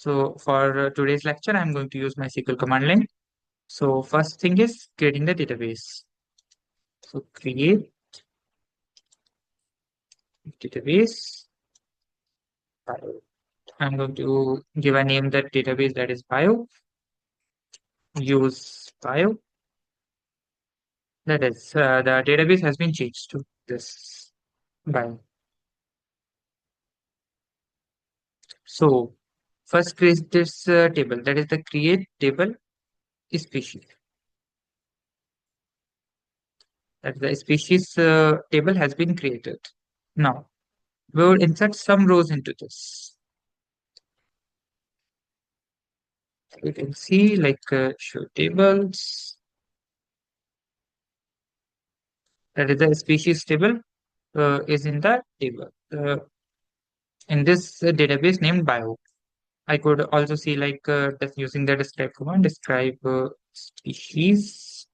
So for today's lecture, I'm going to use my SQL command line. So first thing is creating the database. So create database. Bio. I'm going to give a name that database that is bio. Use bio. That is the database has been changed to this bio. So first create this table, that is the create table species. That the species table has been created. Now we will insert some rows into this. You can see like show tables. That is the species table is in the table in this database named bio. I could also see like just using the describe command, describe species.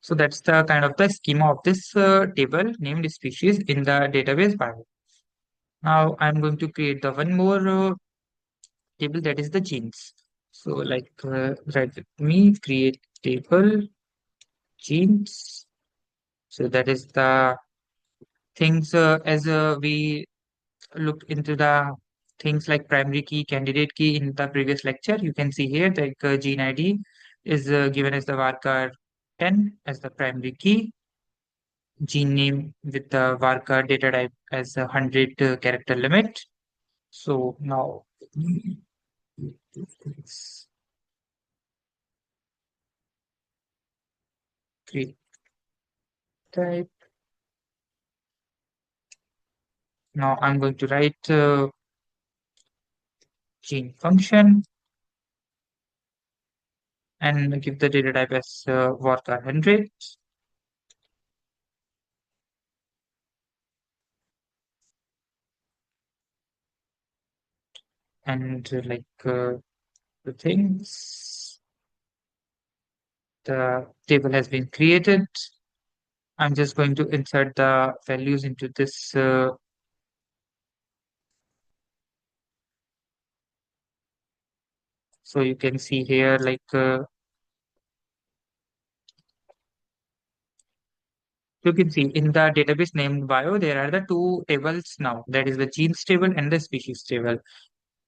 So that's the kind of the schema of this table named species in the database bio. Now I'm going to create the one more table that is the genes. So like write with me create table genes. So that is the things as we look into the things like primary key, candidate key in the previous lecture. You can see here that gene ID is given as the varchar 10 as the primary key, gene name with the varchar data type as a 100 character limit. So now create type. Now I'm going to write gene function and give the data type as varchar 100. And like the things, the table has been created. I'm just going to insert the values into this. So you can see here like you can see in the database named bio, there are the two tables now. That is the genes table and the species table.